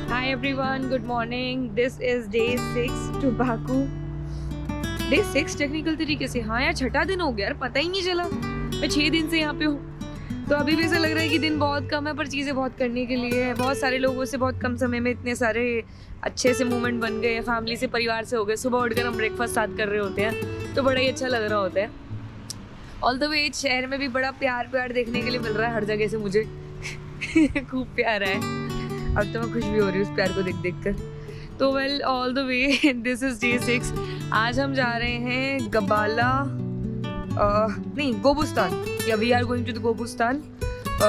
Hi everyone, good morning. This is day 6 to Baku. Day 6 technical तरीके से, हाँ यार छठा दिन हो गया यार, पता ही नहीं चला। मैं 6 दिन से यहाँ पे हूँ, तो अभी भी ऐसा लग रहा है कि दिन बहुत कम है पर चीज़ें बहुत करने के लिए है। बहुत सारे लोगों से बहुत कम समय में इतने सारे अच्छे से मूवमेंट बन गए, फैमिली से, परिवार से हो गए। सुबह उठकर हम ब्रेकफास्ट साथ कर रहे होते हैं तो बड़ा ही अच्छा लग रहा होता है। ऑल द वे शहर में भी बड़ा प्यार देखने के लिए मिल रहा है हर जगह से मुझे। खूब प्यार है, अब तो मैं खुश भी हो रही हूँ उस प्यार को देख कर। तो well all the way this is day 6। आज हम जा रहे हैं गबाला नहीं Gobustan, yeah we are going to the Gobustan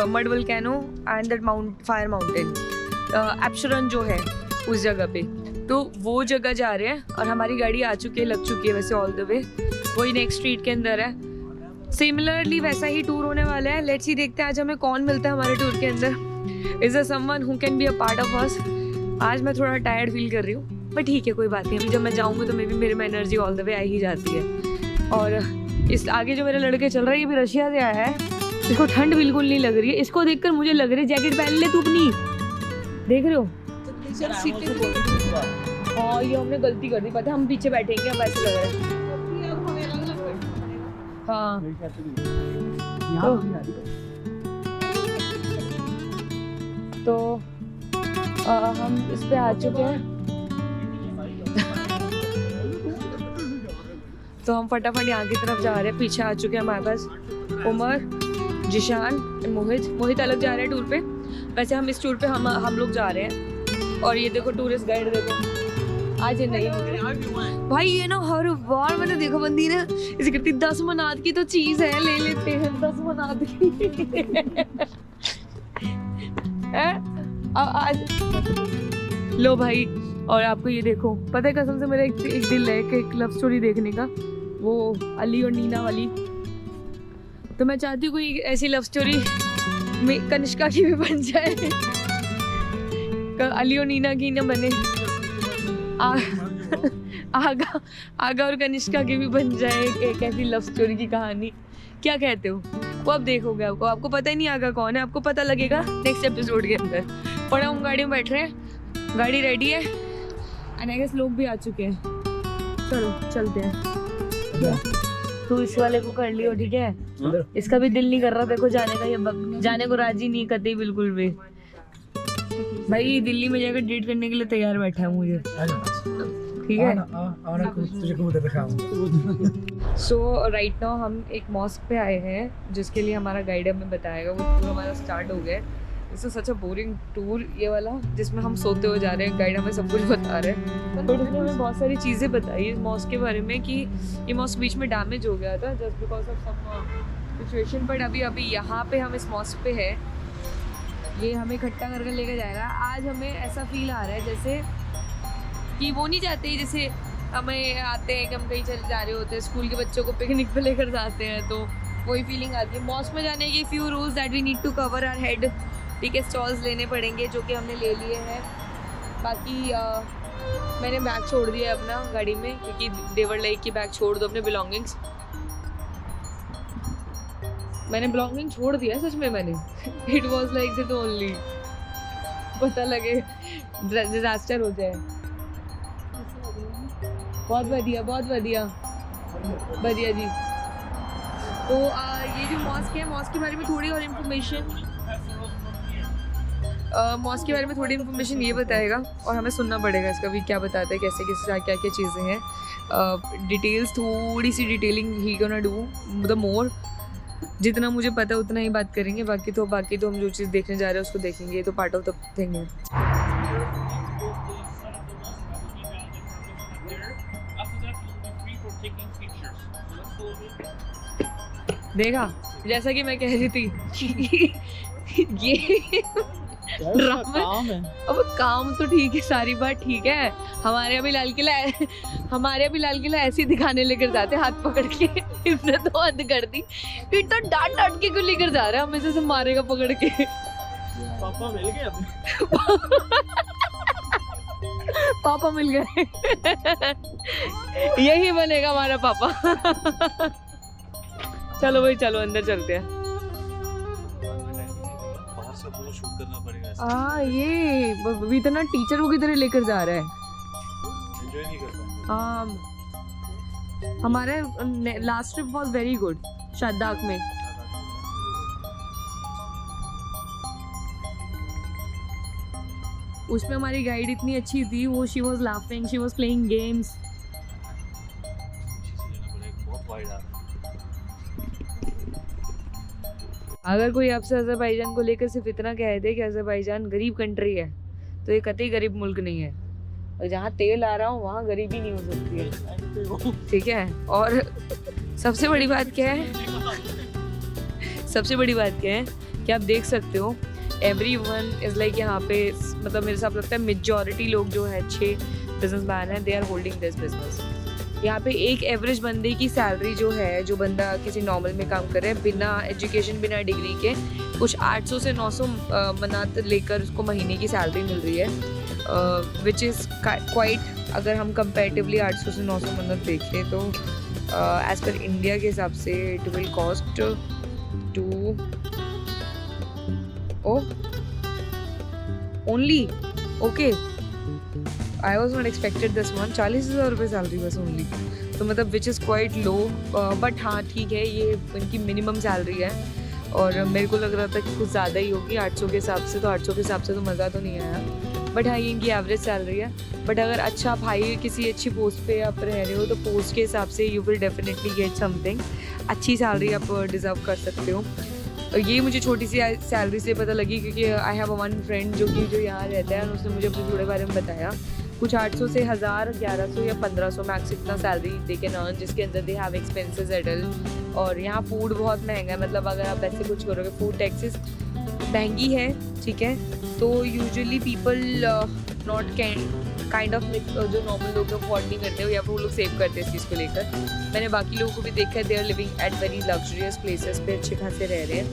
mud volcano and that fire mountain Absheron जो है उस जगह पे, तो वो जगह जा रहे हैं। और हमारी गाड़ी आ चुकी है, लग चुकी है वैसे ऑल द वे, वही नेक्स्ट स्ट्रीट के अंदर है। सिमिलरली वैसा ही टूर होने वाला है। लेट्स सी, देखते हैं आज हमें कौन मिलता है हमारे टूर के अंदर। Is a someone who can be a part of us. आज मैं थोड़ा टायर्ड फील कर रही हूँ पर ठीक है, कोई बात नहीं। अभी जब मैं जाऊँगी तो मेरे में एनर्जी ऑल द वे आ ही जाती है। और इस आगे जो मेरे लड़के चल रहा है ये भी रशिया से आया है, इसको ठंड बिल्कुल नहीं लग रही है। इसको देखकर मुझे लग रही है जैकेट पहन ले तू अपनी, देख रहे हो। हाँ ये हमने गलती कर दी, पता है हम पीछे बैठेंगे, अब ऐसे लग रहा है। हाँ तो हम इस पे आ चुके हैं। तो हम फटाफट यहाँ की तरफ जा रहे हैं। पीछे आ चुके हैं हमारे पास उमर, जिशान, मोहित अलग जा रहे हैं टूर पे। वैसे हम इस टूर पे हम लोग जा रहे हैं। और ये देखो टूरिस्ट गाइड देखो, आज नहीं भाई ये ना हर बार मैंने देखा बंदी ने इसे करती 10 मनात की तो चीज है, ले लेते हैं 10 मनात की। आज लो भाई। और आपको ये देखो, पता है कसम से मेरा एक दिल है कि एक लव स्टोरी देखने का, वो अली और नीना वाली। तो मैं चाहती हूँ कोई ऐसी लव स्टोरी में कनिष्का की भी बन जाए, अली और नीना की ना बने, आगा और कनिष्का की भी बन जाए एक ऐसी लव स्टोरी की कहानी। क्या कहते हो? वो अब देखोगे, आपको पता ही नहीं आगा कौन है, आपको पता लगेगा नेक्स्ट एपिसोड के अंदर। पर हम गाड़ी में बैठ रहे हैं, गाड़ी रेडी है एंड आई गेस लोग भी आ चुके हैं। चलो चलते हैं। तू इस वाले को कर लियो, ठीक है? इसका भी दिल नहीं कर रहा देखो जाने का, ये जाने को राजी नहीं करती बिल्कुल भी। भाई दिल्ली में जाकर डेट करने के लिए तैयार बैठा है मुझे, ठीक है? सो राइट नाउ हम एक मॉस्क पे आए हैं जिसके लिए हमारा गाइड हमें बताएगा। वो टूर हमारा स्टार्ट हो गया है। It's such a boring tour ये वाला, जिसमें हम सोते हुए जा रहे हैं। गाइड हमें सब कुछ बता रहे हैं, तो उसने हमें बहुत सारी चीज़ें बताई इस मॉस्क के बारे में, कि ये मॉस्क बीच में डैमेज हो गया था just because of some situation. But अभी यहाँ पे हम इस मॉस्क पे है, ये हमें इकट्ठा करके लेके जाएगा। आज हमें ऐसा फील आ रहा है जैसे कि वो नहीं जाते, जैसे हमें आते हैं कि हम कहीं चले जा रहे होते हैं, स्कूल के बच्चों को पिकनिक पे लेकर जाते हैं, तो वही फीलिंग आती है। मॉस्क में जाने के few rules that we need to cover our head, ठीक है? स्टॉल्स लेने पड़ेंगे जो कि हमने ले लिए हैं। बाकी मैंने बैग छोड़ दिया है अपना गाड़ी में, क्योंकि देवर लाइक की बैग छोड़ दो अपने बिलोंगिंग्स। मैंने बिलोंगिंग छोड़ दिया सच में, मैंने it was like that only, पता लगे डिजास्टर हो जाए। बहुत बढ़िया बढ़िया जी। तो ये जो मॉस्क है, मॉस्क के बारे में थोड़ी और इन्फॉर्मेशन, मॉस्क के बारे में थोड़ी इन्फॉर्मेशन ये बताएगा और हमें सुनना पड़ेगा इसका भी, क्या बताता है, कैसे क्या चीज़ें हैं। डिटेल्स, थोड़ी सी डिटेलिंग ही गोना डू द मोर। जितना मुझे पता है उतना ही बात करेंगे, बाकी तो हम जो चीज़ देखने जा रहे हैं उसको देखेंगे, ये तो पार्ट ऑफ द थिंग है। देखा, जैसा कि मैं कह रही थी ये ड्रामा है। अब काम तो ठीक है, सारी बात ठीक है। हमारे अभी लाल किला ऐसे ही दिखाने लेकर जाते हाथ पकड़ के। इसने तो हद कर दी, फिर तो डांट के क्यों लेकर जा रहा है हमें, से मारेगा पकड़ के। पापा मिल गए पापा मिल गए। यही बनेगा हमारा पापा। चलो भाई, चलो अंदर चलते हैं। बाहर से वो शूट करना पड़ेगा। ये इतना टीचर को किधर लेकर जा रहा है। एंजॉय नहीं कर पाएंगे। हमारा last trip was very good Ladakh में। उसमें हमारी गाइड इतनी अच्छी थी, वो she was laughing, she was playing games. बहुत वाइड आ रहा है। अगर कोई आपसे अज़रबैजान को लेकर सिर्फ इतना कह दे कि अज़रबैजान गरीब कंट्री है, तो ये कतई गरीब मुल्क नहीं है। और जहाँ तेल आ रहा हो वहाँ गरीबी नहीं हो सकती है, ठीक है। और सबसे बड़ी बात क्या है, सबसे बड़ी बात क्या है कि आप देख सकते हो एवरीवन इज़ लाइक यहाँ पे, मतलब मेरे साथ लगता है मेजॉरिटी लोग जो है अच्छे बिजनेसमैन हैं, they are holding this business. यहाँ पे एक एवरेज बंदे की सैलरी जो है, जो बंदा किसी नॉर्मल में काम कर रहा है बिना एजुकेशन बिना डिग्री के, कुछ 800 से 900 मनात लेकर उसको महीने की सैलरी मिल रही है, विच इज़ क्वाइट। अगर हम कंपेरेटिवली 800 से 900 मनात देखें तो एज पर इंडिया के हिसाब से it will cost to only okay, I was not expected this one. 40,000 रुपये सैलरी बस ओनली, तो मतलब which is quite low. But हाँ ठीक है, ये उनकी मिनिमम सैलरी है और मेरे को लग रहा था कि कुछ ज़्यादा ही होगी 800 के हिसाब से। तो 800 के हिसाब से तो मज़ा तो नहीं आया, बट हाँ ये इनकी एवरेज सैलरी है। बट अगर अच्छा भाई किसी अच्छी पोस्ट पे आप रह रहे हो तो पोस्ट के हिसाब से you will definitely get something, अच्छी सैलरी आप डिज़र्व कर सकते हो। ये मुझे छोटी सी सैलरी से पता लगी, क्योंकि आई हैव वन फ्रेंड जो यहाँ रहता है और उसने मुझे अपने थोड़े बारे में बताया। कुछ 800 से 1000, 1100 या 1500 मैक्स इतना सैलरी दे के अर्न, जिसके अंदर दे हैव एक्सपेंसेस एडल। और यहाँ फूड बहुत महंगा है, मतलब अगर आप ऐसे कुछ करोगे, फूड टैक्सेस महंगी है, ठीक है। तो usually people not kind of जो नॉर्मल लोग अफोर्ड नहीं करते हो या फिर वो लोग सेव करते हैं इस चीज़ को लेकर। मैंने बाकी लोगों को भी देखा है, they are living at very luxurious places पे, अच्छे खासे रह रहे हैं,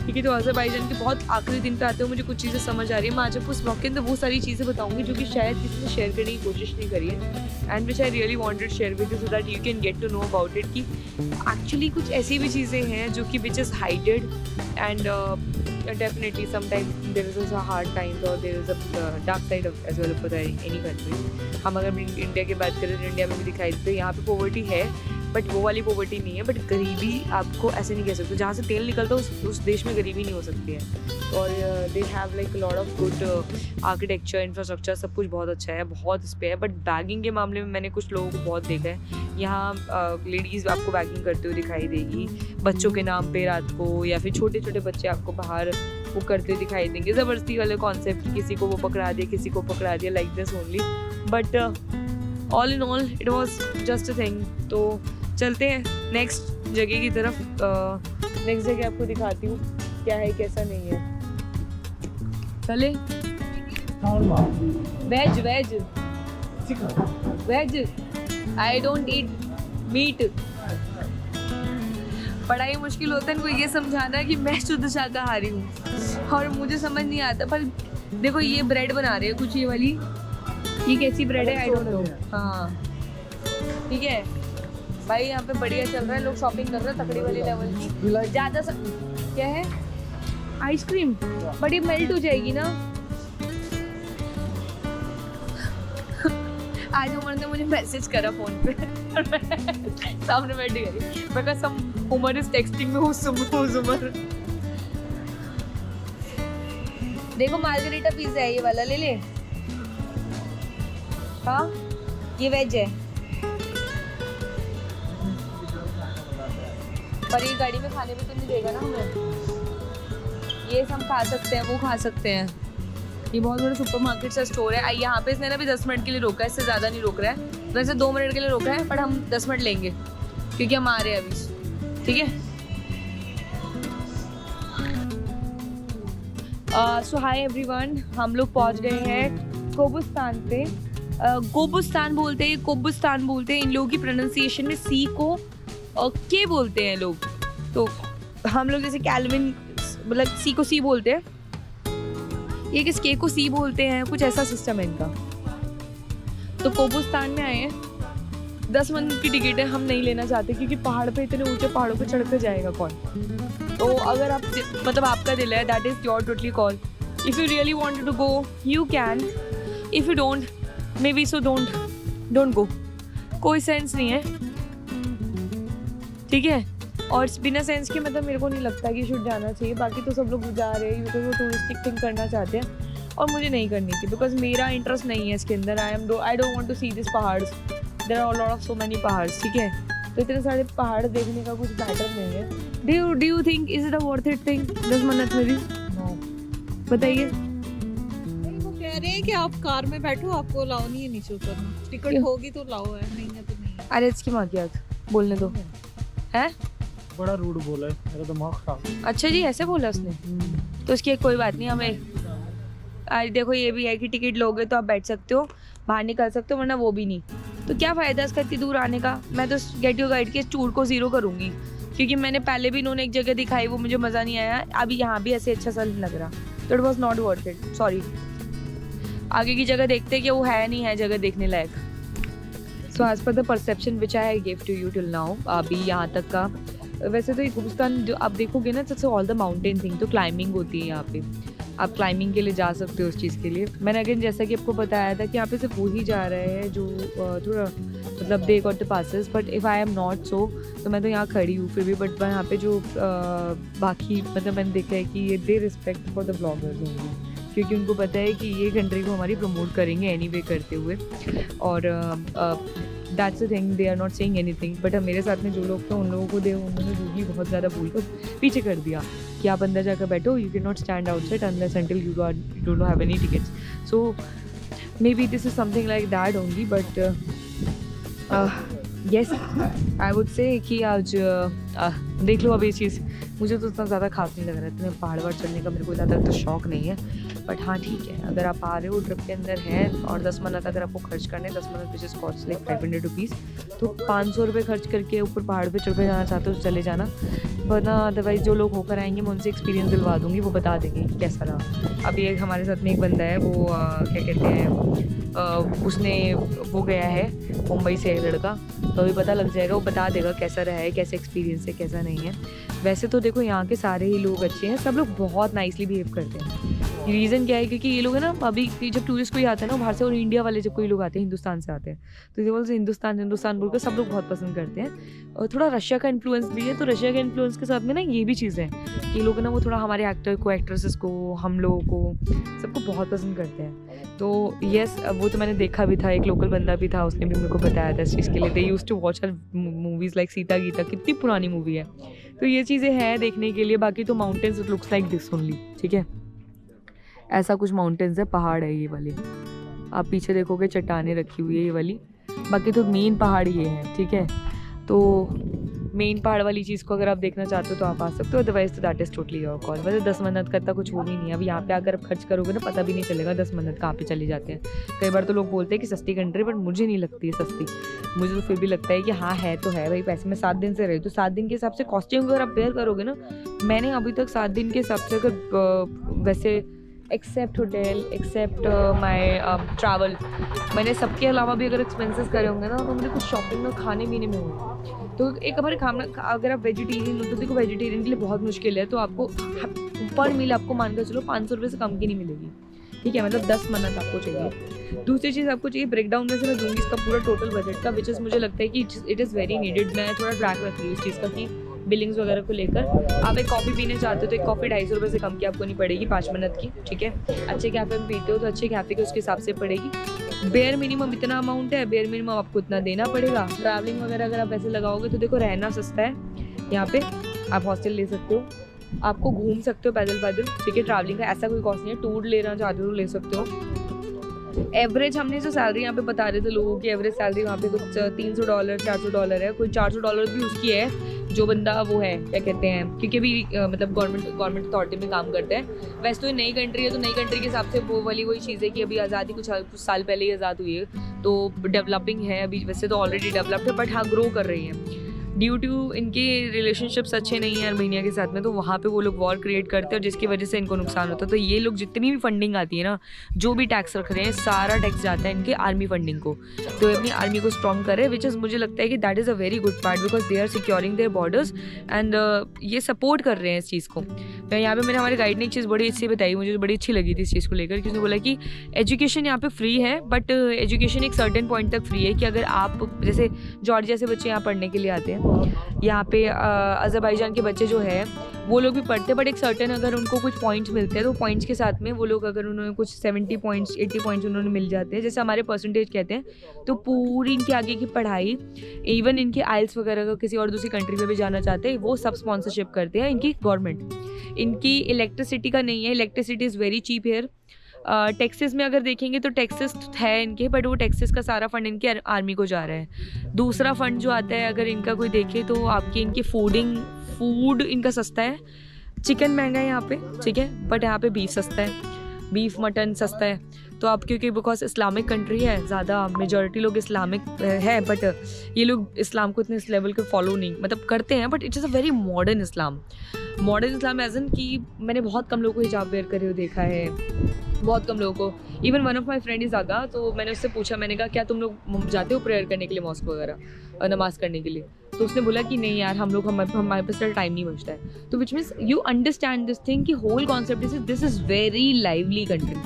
ठीक है। तो अज़रबैजान के बहुत आखिरी दिन पे आते हो, मुझे कुछ चीज़ें समझ आ रही है। मैं आज आपको उस मौके अंदर वो सारी चीज़ें बताऊंगी जो कि शायद किसी ने शेयर करने की कोशिश नहीं करी है, and which I really wanted share with you so that you can get to know about it, कि एक्चुअली कुछ ऐसी भी चीज़ें हैं जो कि which is hided and definitely sometimes there is also hard times or there is a dark side of as well for any country. हम अगर इंडिया की बात करें तो इंडिया में भी दिखाई देते हैं, यहाँ पे पॉवर्टी है बट वो वाली पॉवर्टी नहीं है, बट गरीबी आपको ऐसे नहीं कह सकते। जहाँ से तेल निकलता है उस देश में गरीबी नहीं हो सकती है। और they have like lot of good architecture, infrastructure, सब कुछ बहुत अच्छा है, बहुत इस पे है। बट बैगिंग के मामले में मैंने कुछ लोगों को बहुत देखा है, यहाँ लेडीज़ आपको बैगिंग करते हुए दिखाई देगी बच्चों के नाम पे रात को, या फिर छोटे छोटे बच्चे आपको बाहर वो करते हुए दिखाई देंगे। ज़बरदस्ती वाले कॉन्सेप्ट, किसी को वो पकड़ा दिया, किसी को पकड़ा दिया, like this only. But all in all it was just a thing. तो चलते हैं नेक्स्ट जगह की तरफ। नेक्स्ट जगह आपको दिखाती हूँ क्या है कैसा नहीं है। चले veg veg veg, I don't eat meat. बड़ा ही मुश्किल होता है इनको ये समझाना कि मैं शुद्ध शाकाहारी हूँ, और मुझे समझ नहीं आता। पर देखो ये ब्रेड बना रहे हैं कुछ, ये वाली, ये कैसी ब्रेड है आई डोंट नो। हाँ ठीक है भाई, यहाँ पे बढ़िया चल रहा है, लोग शॉपिंग कर रहे हैं तकड़ी वाली लेवल की। ज़्यादा क्या है, आइसक्रीम बड़ी मेल्ट हो जाएगी ना। आज उमर ने मुझे मैसेज करा फ़ोन पे और मैं सामने बैठी गई, मैं कहा सम उमर इज टेक्सटिंग में, उस उमर। देखो मार्गरीटा पिज़्ज़ा है ये वाला, ले ले। हाँ ये वेज है, पर ये गाड़ी में खाने पे तो नहीं देगा ना हमें। ये हम खा सकते हैं, वो खा सकते हैं। ये बहुत बड़ा सुपरमार्केट सा स्टोर है। यहाँ पे इसने ना भी 10 मिनट के लिए रोका है, इससे ज़्यादा नहीं रोक रहा है। वैसे 2 मिनट के लिए रोका है, पर हम 10 मिनट लेंगे क्योंकि हम आ रहे हैं अभी, ठीक है। सो हाय एवरीवन, हम लोग पहुँच गए हैं कोबुस्तान पे। कोबुस्तान बोलते हैं, कोबुस्तान बोलते हैं। इन लोगों की प्रोनाउंसिएशन में सी को के बोलते हैं लोग, तो हम लोग जैसे कैल्विन मतलब सी को सी बोलते हैं, ये किस के को सी बोलते हैं, कुछ ऐसा सिस्टम है इनका। तो कोबुस्तान में आए हैं, 10 मिनट की टिकट है, हम नहीं लेना चाहते क्योंकि पहाड़ पे, इतने ऊंचे पहाड़ों पे चढ़ कर जाएगा कौन। तो अगर आप मतलब आपका दिल है, that is your totally call If you really wanted to go, you can. If you don't, maybe so don't go. कोई सेंस नहीं है, ठीक है। और बिना सेंस के मतलब मेरे को नहीं लगता कि शुड जाना चाहिए। बाकी तो सब लोग जा रहे हैं बिकॉज वो टूरिस्टिक थिंग करना चाहते हैं और मुझे नहीं करनी थी बिकॉज मेरा इंटरेस्ट नहीं है इसके अंदर। I don't want to see this पहाड़्स, there are lot of so many पहाड़्स, ठीक है। तो इतने सारे पहाड़ देखने का कुछ मैटर नहीं है। Do you think is it a worth it thing 10 मन्नत में भी? नो, बताइए। वो कह रहे हैं कि आप कार में बैठो, आपको लाओ नहीं है नीचे उतरना, टिकट होगी तो लाओ, है नहीं है तो नहीं। अरे इसकी माँ की आँख, बोलने दो। है बड़ा रूड बोला है, मेरा दिमाग खराब। अच्छा जी, ऐसे बोला उसने? तो उसकी कोई बात नहीं। हमें आज देखो ये भी है कि टिकट लोगे तो आप बैठ सकते हो, बाहर निकल सकते हो, वरना वो भी नहीं। तो क्या फ़ायदा इसका इतनी दूर आने का? मैं तो गेट योर गाइड के टूर को 0 करूँगी क्योंकि मैंने पहले भी इन्होंने एक जगह दिखाई, वो मुझे मज़ा नहीं आया। अभी यहाँ भी ऐसे अच्छा सा नहीं लग रहा, तो it was not worth it, sorry. आगे की जगह देखते कि वो है नहीं है जगह देखने लायक। So as per the perception which I give to you till now, अभी यहाँ तक का वैसे तो हिंदुस्तान जो आप देखोगे ना, सबसे ऑल द माउंटेन थिंग, तो क्लाइंबिंग होती है यहाँ पे। आप क्लाइंबिंग के लिए जा सकते हो उस चीज़ के लिए। मैंने अगेन जैसा कि आपको बताया था कि यहाँ पे सिर्फ वो ही जा रहे हैं जो थोड़ा मतलब they got the passes, but if I am not so, तो मैं तो यहाँ खड़ी हूँ फिर भी। बट यहाँ पे जो बाकी मतलब मैंने देखा है कि ये they respect for the bloggers होंगे, क्योंकि उनको पता है कि ये कंट्री को हमारी प्रमोट करेंगे एनी वे करते हुए। और that's the thing, they are not saying anything. But मेरे साथ में जो लोग थे उन लोगों को उन्होंने रूडली बहुत ज़्यादा बोल कर पीछे कर दिया कि आप अंदर जाकर बैठो, you can not stand outside unless until you don't have any tickets. So may be this is something like that only, but yes I would say कि आज देख लो अब ये चीज़। मुझे तो उतना ज़्यादा खास नहीं लग रहा है, इतने पहाड़ वहाड़ चढ़ने का मेरे को ज़्यादा तो शौक नहीं है। बट हाँ ठीक है, अगर आप आ रहे हो ट्रिप के अंदर हैं और 10 मन्नत अगर आपको खर्च करने, 10 मन्नत which is cost like 500 rupees, तो 500 रुपये खर्च करके ऊपर पहाड़ पे चढ़ के जाना चाहते हो तो चले जाना। वरना अदरवाइज़ जो लोग होकर आएंगे मैं उनसे एक्सपीरियंस दिलवा दूँगी, वो बता देंगे कि कैसा रहा। अभी एक हमारे साथ में एक बंदा है, वो क्या कहते हैं, उसने वो गया है मुंबई से लड़का, तो अभी पता लग जाएगा, वो बता देगा कैसा रहा है, कैसा एक्सपीरियंस है, कैसा नहीं है। वैसे तो देखो यहाँ के सारे ही लोग अच्छे हैं, सब लोग बहुत नाइसली बिहेव करते हैं। रीज़न क्या है, क्योंकि ये लोग है ना, अभी जब टूरिस्ट कोई आता है ना बाहर से, और इंडिया वाले जब कोई लोग आते हैं हिंदुस्तान से आते हैं, तो ये बोलते हिंदुस्तान बोलकर सब लोग बहुत पसंद करते हैं। और थोड़ा रशिया का इन्फ्लुएंस भी है, तो रशिया के इन्फ्लुएंस के साथ में ना ये भी चीज़ है कि लोग ना वो थोड़ा हमारे एक्टर को, एक्ट्रेसेस को, हम लोगों को, सबको बहुत पसंद करते हैं। तो येस, वो तो मैंने देखा भी था, एक लोकल बंदा भी था, उसने भी मेरे को बताया था इस चीज़ के लिए। They used to watch her movies like Sita Geeta, कितनी पुरानी मूवी है। तो ये चीज़ें हैं देखने के लिए। बाकी तो mountains it looks like this only, ठीक है, ऐसा कुछ माउंटेन्स है, पहाड़ है ये वाले। आप पीछे देखोगे चट्टानें रखी हुई है ये वाली। बाकी तो मेन पहाड़ ये है, ठीक है। तो मेन पहाड़ वाली चीज़ को अगर आप देखना चाहते हो तो आप आ सकते हो, अदरवाइज तो that is totally your call. वैसे 10 मन्नत का इतना कुछ वो भी नहीं है। अब यहाँ पे अगर आप खर्च करोगे ना, पता भी नहीं चलेगा 10 मन्नत कहाँ पे चले जाते हैं। कई बार तो लोग बोलते हैं कि सस्ती कंट्री, बट मुझे नहीं लगती है सस्ती। मुझे तो फिर भी लगता है कि हाँ है तो है भाई, पैसे में 7 दिन से रही, तो 7 दिन के हिसाब से कॉस्ट्यूम अगर आप पेयर करोगे ना, मैंने अभी तक 7 दिन के हिसाब से अगर वैसे except hotel, except my travel, मैंने सबके अलावा भी अगर एक्सपेंसेस करे होंगे ना, तो मुझे कुछ शॉपिंग में, खाने पीने में हो। तो एक हमारे खाना, अगर आप वेजिटेरियन हो तो देखो वेजिटेरियन के लिए बहुत मुश्किल है, तो आपको पर मील आपको मानकर चलो 500 रुपये से कम की नहीं मिलेगी, ठीक है। मतलब 10 मन्नत आपको चाहिए। दूसरी चीज़ आपको चाहिए ब्रेक डाउन में से मैं दूंगी इसका पूरा टोटल बजट का, विच इज़ मुझे लगता है कि इट इज़ वेरी नीडेड। मैं थोड़ा ट्रैक रख रही हूँ इस चीज़ का कि बिलिंग्स वगैरह को लेकर। आप एक कॉफ़ी पीने चाहते हो तो एक कॉफ़ी 250 रुपये से कम की आपको नहीं पड़ेगी, 5 मिनट की, ठीक है। अच्छे कैफ़े में पीते हो तो अच्छे कैफ़े के उसके हिसाब से पड़ेगी। बेयर मिनिमम इतना अमाउंट है, बेयर मिनिमम आपको इतना देना पड़ेगा। ट्रैवलिंग वगैरह अगर आप पैसे लगाओगे तो देखो रहना सस्ता है यहाँ पे, आप हॉस्टल ले सकते हो, आपको घूम सकते हो पैदल पैदल, ठीक है। ट्रैवलिंग का ऐसा कोई कॉस्ट नहीं है, टूर लेना चाहते हो तो ले सकते हो। एवरेज हमने जो सैलरी यहाँ पे बता रहे थे लोगों की, एवरेज सैलरी वहाँ पे कुछ $300 $400 है, कोई $400 भी उसकी है जो बंदा वो है क्या कहते हैं, क्योंकि अभी मतलब गवर्नमेंट अथॉरिटी में काम करते हैं। वैसे तो ये नई कंट्री है, तो नई कंट्री के हिसाब से वो वाली वही चीज़ है कि अभी आज़ादी कुछ साल पहले ही आज़ाद हुई है, तो डेवलपिंग है अभी। वैसे तो ऑलरेडी डेवलप्ड है, बट हाँ ग्रो कर रही है। ड्यू टू इनके रिलेशनशिप्स अच्छे नहीं हैं अर्मीनिया के साथ में, तो वहाँ पे वो लोग वॉर क्रिएट करते हैं और जिसकी वजह से इनको नुकसान होता है। तो ये लोग जितनी भी फंडिंग आती है ना, जो भी टैक्स रख रहे हैं, सारा टैक्स जाता है इनके आर्मी फंडिंग को, तो अपनी आर्मी को स्ट्रॉन्ग कर रहे हैं, विच इज़ मुझे लगता है कि that is a very good part, because they are securing their borders and ये सपोर्ट कर रहे हैं इस चीज़ को। तो यहाँ पे मैंने हमारे गाइड ने एक चीज़ बड़ी अच्छी बताई, मुझे बड़ी अच्छी लगी थी इस चीज़ को लेकर कि उसने बोला कि एजुकेशन यहाँ पे फ्री है, बट एजुकेशन एक सर्टेन पॉइंट तक फ्री है कि अगर आप जैसे जॉर्जिया से बच्चे यहाँ पढ़ने के लिए आते हैं, यहाँ पे अज़रबैजान के बच्चे जो है वो लोग भी पढ़ते हैं, बट एक सर्टेन अगर उनको कुछ पॉइंट्स मिलते हैं तो पॉइंट्स के साथ में वो लोग अगर उन्होंने कुछ 70 पॉइंट्स 80 पॉइंट्स उन्होंने मिल जाते हैं, जैसे हमारे परसेंटेज कहते हैं, तो पूरी इनकी आगे की पढ़ाई, इवन इनके आइल्स वगैरह अगर किसी और दूसरी कंट्री में भी जाना चाहते हैं वो सब स्पॉन्सरशिप करते हैं इनकी गवर्नमेंट। इनकी इलेक्ट्रिसिटी का नहीं है, electricity is very cheap here. Taxes में अगर देखेंगे तो टैक्सेस है इनके, बट वो टैक्सेस का सारा फंड इनके आर्मी को जा रहा है। दूसरा फंड जो आता है अगर इनका कोई देखे तो आपकी इनकी फूड इनका सस्ता है। चिकन महंगा है यहाँ पे, ठीक है, बट यहाँ पे बीफ सस्ता है, बीफ मटन सस्ता है। तो आप क्योंकि बिकॉज इस्लामिक कंट्री है, ज़्यादा मेजॉरिटी लोग इस्लामिक है, बट ये लोग इस्लाम को इतने इस लेवल के फॉलो नहीं मतलब करते हैं, but it is a very modern Islam. Modern Islam as in कि मैंने बहुत कम लोगों को हिजाब वेयर करे हुए देखा है, बहुत कम लोगों को। Even one of my friend is Agha, तो मैंने उससे पूछा, मैंने कहा क्या तुम लोग जाते हो प्रेयर करने के लिए मॉस्क वगैरह और नमाज़ करने के लिए? तो उसने बोला कि नहीं यार हम लोग हमारे पास टाइम नहीं बचता है। तो which means you understand this thing कि whole concept this is very lively country.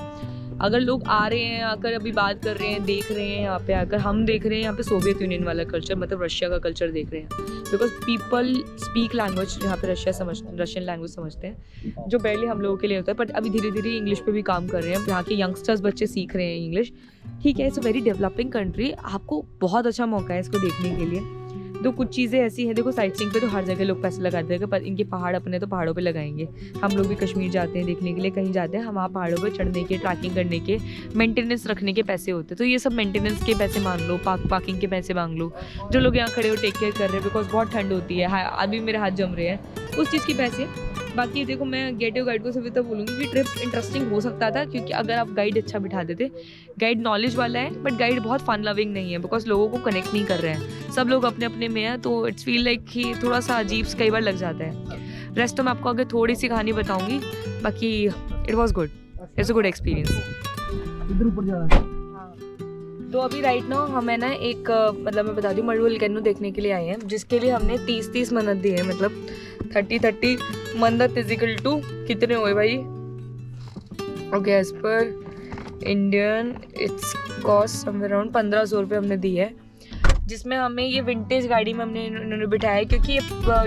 अगर लोग आ रहे हैं, आकर अभी बात कर रहे हैं, देख रहे हैं यहाँ पे आकर, हम देख रहे हैं यहाँ पे सोवियत यूनियन वाला कल्चर, मतलब रशिया का कल्चर देख रहे हैं, बिकॉज पीपल स्पीक लैंग्वेज यहाँ पे रशियन लैंग्वेज समझते हैं, जो बैरली हम लोगों के लिए होता है। बट अभी धीरे धीरे इंग्लिश पे भी काम कर रहे हैं, यहाँ के यंगस्टर्स बच्चे सीख रहे हैं इंग्लिश, ठीक है। It's a very developing country, आपको बहुत अच्छा मौका है इसको देखने के लिए। तो कुछ चीज़ें ऐसी हैं, देखो साइट सीइंग पे तो हर जगह लोग पैसे लगाते हैं, पर इनके पहाड़ अपने तो पहाड़ों पे लगाएंगे। हम लोग भी कश्मीर जाते हैं देखने के लिए, कहीं जाते हैं, हम वहाँ पहाड़ों पे चढ़ने के, ट्रैकिंग करने के, मेंटेनेंस रखने के पैसे होते हैं। तो ये सब मेंटेनेंस के पैसे मांग लो, पार्किंग के पैसे मांग लो, जो लोग यहाँ खड़े हो टेक केयर कर रहे हैं, बिकॉज बहुत ठंड होती है, अभी मेरे हाथ जम रहे हैं, उस चीज़ के पैसे। बाकी देखो मैं गेट योर गाइड को सिर्फ इतना बोलूँगी कि ट्रिप इंटरेस्टिंग हो सकता था, क्योंकि अगर आप गाइड अच्छा बिठा देते। गाइड नॉलेज वाला है, बट गाइड बहुत फन लविंग नहीं है, बिकॉज लोगों को कनेक्ट नहीं कर रहे हैं, सब लोग अपने अपने में हैं, तो इट्स फील लाइक कि थोड़ा सा अजीब कई बार लग जाता है। रेस्ट तो मैं आपको आगे थोड़ी सी कहानी बताऊँगी, बाकी it was good, it's a good experience. इधर ऊपर जा रहा है। तो अभी राइट नाउ हमें ना एक मतलब मैं बता दूँ मड वोल्केनो देखने के लिए आए हैं, जिसके लिए हमने 30 मन्नत दी है, मतलब 30 मन्नत इज इक्वल टू कितने हुए भाई? Okay, as per Indian it's cost somewhere around 1500 रुपये हमने दी है, जिसमें हमें ये विंटेज गाड़ी में हमने इन्होंने बिठाया है, क्योंकि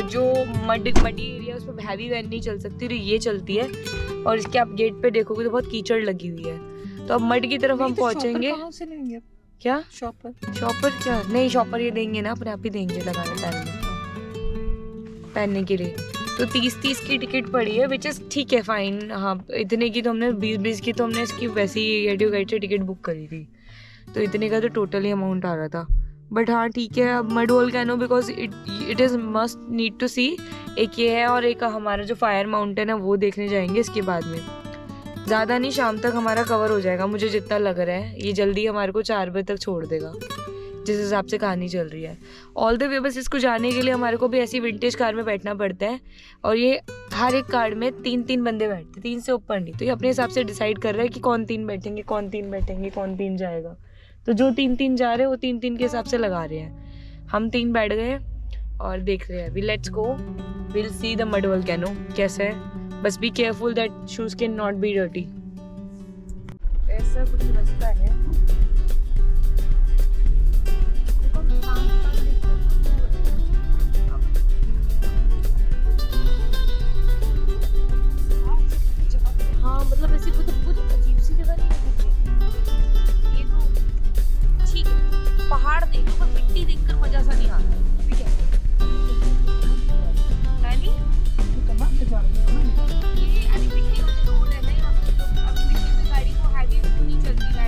जो मडी एरिया उस पर हैवी वैन नहीं चल सकती, तो ये चलती है। और इसके आप गेट पे देखोगे तो बहुत कीचड़ लगी हुई है। तो अब मड की तरफ हम पहुँचेंगे। कहाँ से लेंगे? क्या शॉपर क्या? नहीं, शॉपर ये देंगे ना, अपने आप ही देंगे लगाने पहनने के लिए। तो 30 की टिकट पड़ी है, विच इज़ ठीक है, फाइन। हाँ, इतने की तो हमने 20 की तो हमने इसकी वैसी एडियो गाइड से टिकट बुक करी थी, तो इतने का तो टोटली अमाउंट आ रहा था। बट हाँ ठीक है, अब mud volcano because it is must need to see. एक ये है, और एक हमारा जो फायर माउंटेन है वो देखने जाएंगे इसके बाद में। ज़्यादा नहीं, शाम तक हमारा कवर हो जाएगा, मुझे जितना लग रहा है। ये जल्दी हमारे को 4 बजे तक छोड़ देगा, जिस हिसाब से कहानी चल रही है। ऑल द वे बस इसको जाने के लिए हमारे को भी ऐसी विंटेज कार में बैठना पड़ता है, और ये हर एक कार में 3 बंदे बैठते, 3 से ऊपर नहीं। तो ये अपने हिसाब से डिसाइड कर रहा है कि कौन 3 बैठेंगे, कौन 3 जाएगा। तो जो 3 जा रहे हैं वो 3 के हिसाब से लगा रहे हैं। हम 3 बैठ गए और देख रहे हैं अभी। Let's go, will see the mud volcano कैसा है। बस be careful that shoes can not be dirty. ऐसा कुछ रास्ता है। हाँ मतलब ऐसी कुछ अजीब सी जगह नहीं है। ये तो ठीक है, पहाड़ देखो पर मिट्टी देखकर मजा सा नहीं आता, ठीक है? नहीं ये अरे मिट्टी वाले रोड है ना यहाँ पे, तो अब मिट्टी में गाड़ी को हैवी नहीं चलती है,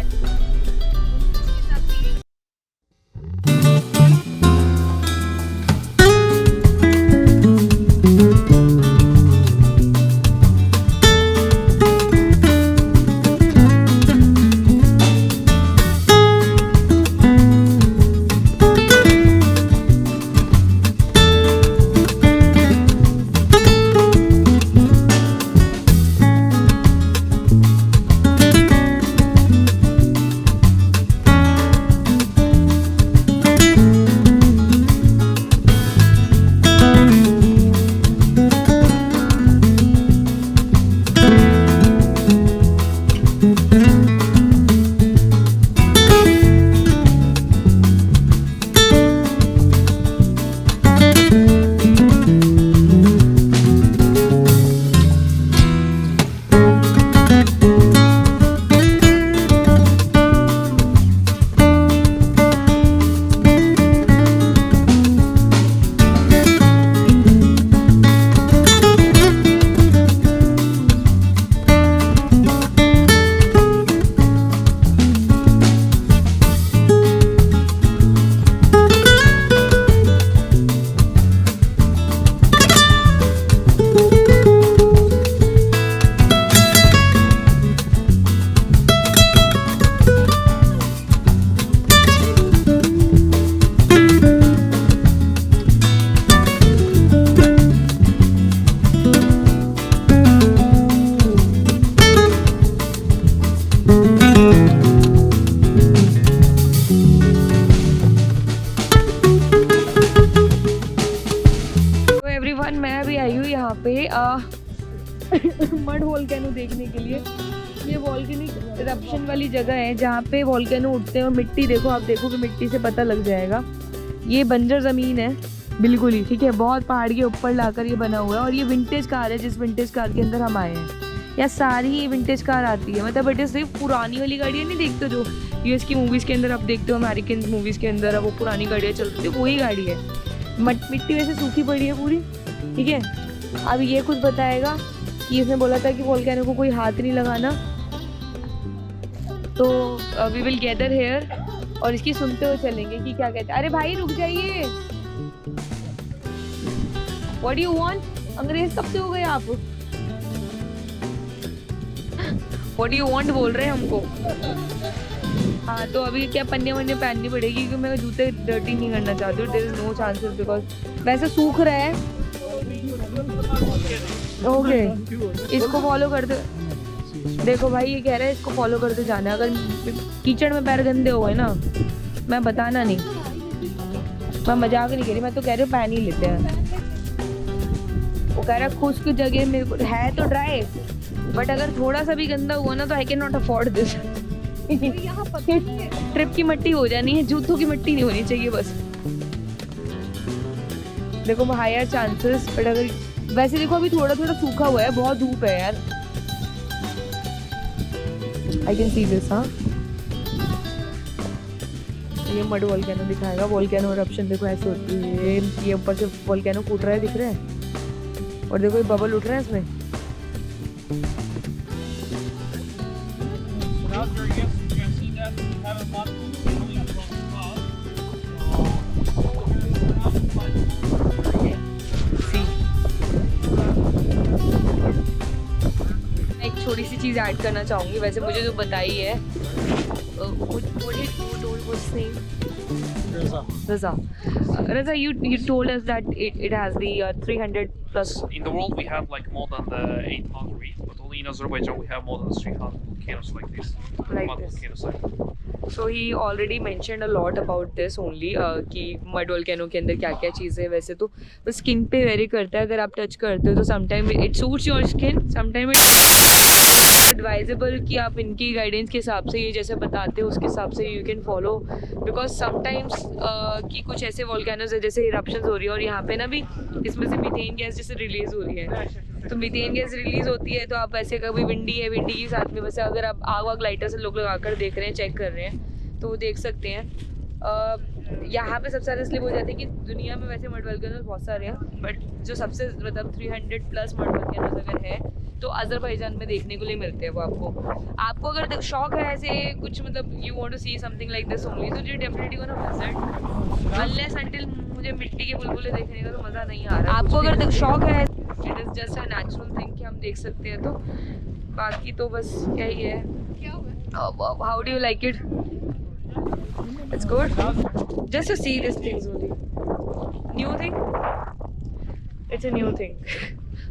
मड वोल्केनो देखने के लिए। ये वोल्केनिक इरप्शन वाली जगह है जहाँ पे वोल्केनो उठते हैं और मिट्टी देखो, आप देखोगे मिट्टी से पता लग जाएगा। ये बंजर ज़मीन है बिल्कुल ही, ठीक है, बहुत पहाड़ के ऊपर लाकर ये बना हुआ है। और ये विंटेज कार है, जिस विंटेज कार के अंदर हम आए हैं। या सारी ही विंटेज कार आती है, मतलब बेटे सिर्फ पुरानी वाली गाड़ियाँ नहीं देखते जो यूएस की मूवीज़ के अंदर आप देखते हो, अमेरिकन मूवीज़ के अंदर वो पुरानी गाड़ियाँ चलती है, वही गाड़ी है। मिट्टी वैसे सूखी पड़ी है पूरी, ठीक है। अब ये कुछ बताएगा कि इसने बोला था कि वोल्केनो को कोई हाथ नहीं लगाना, तो वी विल गैदर हेयर और इसकी सुनते हुए चलेंगे कि क्या कहते हैं। अरे भाई रुक जाइए, व्हाट डू यू वांट? अंग्रेज कब से हो गए आप? व्हाट डू यू वांट बोल रहे हैं हमको। हाँ, तो अभी क्या पन्ने वन्ने पहननी पड़ेगी क्योंकि मैं जूते डर्टी नहीं करना चाहती हूँ। There is no chances because वैसे सूख रहा है। ओके, इसको फॉलो करते देखो भाई, ये कह रहा है इसको फॉलो करते जाना। अगर कीचड़ में पैर गंदे हो गए ना, मैं बताना नहीं, मैं मजाक नहीं कह रही, मैं तो कह रही हूँ पहन ही लेते हैं। वो कह रहा है खुश्क जगह मेरे को है तो ड्राई, बट अगर थोड़ा सा भी गंदा हुआ ना तो I can not afford this. Trip की मिट्टी हो जानी है, जूतों की मिट्टी नहीं होनी चाहिए बस। देखो हायर चांसेस, बट अगर वैसे देखो अभी थोड़ा थोड़ा सूखा हुआ है, बहुत धूप है यार। I can see this. हाँ, ये मड वोल्केनो दिखाएगा। वोल्केनो इरप्शन देखो ऐसे होती है, ये ऊपर से वोल्केनो फूट रहा है, दिख रहा है। और देखो ये बबल उठ रहा है इसमें। एक छोटी सी चीज़ ऐड करना चाहूँगी, वैसे मुझे जो बताई है Raza, you told us that it has the 300 plus. In the world, we have like more than the 800, but only in Azerbaijan we have more than 300 volcanoes like this. Like Mud this. volcanoes. So he already mentioned a lot about this only कि mud volcano के अंदर क्या क्या चीज़ें हैं। वैसे तो skin पे वेरी करता है, अगर आप टच करते हो तो sometime it suits your skin, sometime it advisable कि आप इनकी गाइडेंस के हिसाब से ये जैसे बताते हो उसके हिसाब से you can follow, because sometimes कि कुछ ऐसे वोल्केनोज है जैसे इरप्शंस हो रही है और यहाँ पे ना भी इसमें से मीथेन गैस जैसे रिलीज हो रही है। तो मीथेन गैस रिलीज होती है तो आप ऐसे कभी विंडी है, विंडी के साथ में वैसे अगर आप आग वाग लाइटर से लोग लगाकर देख रहे हैं, चेक कर रहे हैं तो वो देख सकते हैं। यहाँ पे सबसे ज़्यादा इसलिए हो जाती है कि दुनिया में वैसे मड वोल्केनोज बहुत सारे हैं, बट जो सबसे मतलब 300 प्लस मड वोल्केनोज अगर है तो अज़रबैजान में देखने के लिए मिलते हैं वो आपको अगर शौक है ऐसे कुछ, मतलब you want to see something like this only, तो you definitely gonna visit unless until मुझे मिट्टी के बुलबुले देखने का तो मज़ा नहीं आ रहा। आपको अगर शौक है, it is just a natural thing कि हम देख सकते हैं, तो बाकी तो बस यही है। How do you like it? It's good. Just to see these things only. New thing? It's a new thing.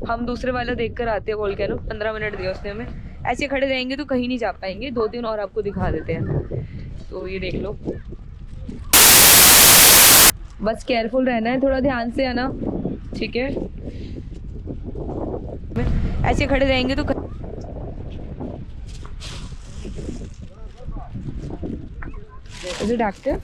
हम दूसरे वाला देख कर आते हैं वोल्केनो, 15 मिनट दिया उसने हमें। ऐसे खड़े रहेंगे तो कहीं नहीं जा पाएंगे, 2-3 और आपको दिखा देते हैं। तो ये देख लो, बस केयरफुल रहना है, थोड़ा ध्यान से आना, ठीक है। ऐसे खड़े रहेंगे तो Is it active?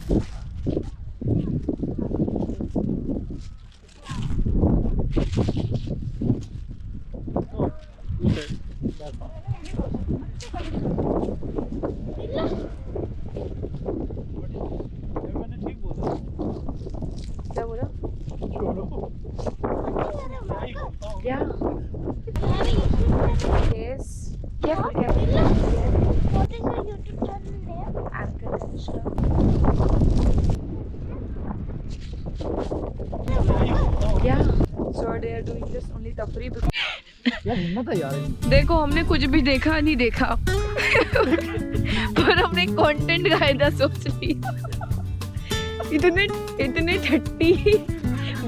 क्या बोला? क्या? Yes. क्या? What is your YouTube channel name? Anchor Anushka. Yeah. So they are doing this only तफरी। यार हिम्मत है यार। देखो हमने कुछ भी देखा नहीं देखा पर हमने कंटेंट कायदा सोच लिया। इतने ठट्टी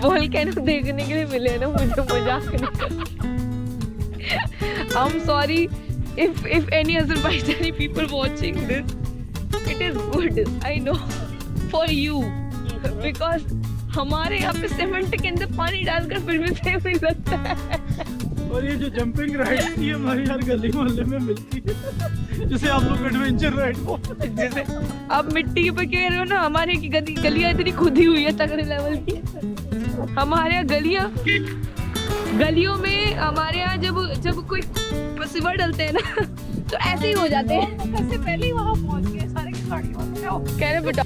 वोल्केनो देखने के लिए मिले ना, मुझे मजाक नहीं। I'm sorry if any Azerbaijani people watching this, it is good, I know, for you, because हमारे यहाँ पे सीमेंट के अंदर पानी डालकर फिर भी सेम नहीं लगता है। और ये जो जंपिंग राइड थी हमारी हर गली मोहल्ले में मिलती है, जिसे आप लोग एडवेंचर राइड बोलते हैं। जैसे अब मिट्टी पे कह रहे हो ना, हमारे की गलियां इतनी खुदी हुई है तगड़े लेवल की। हमारे यहाँ गलियों में हमारे यहाँ जब कोई सिवर डलते हैं ना तो ऐसे ही हो जाते हैं। सबसे पहले ही वहाँ पहुँच गए सारे के सारे। कह रहे बेटा,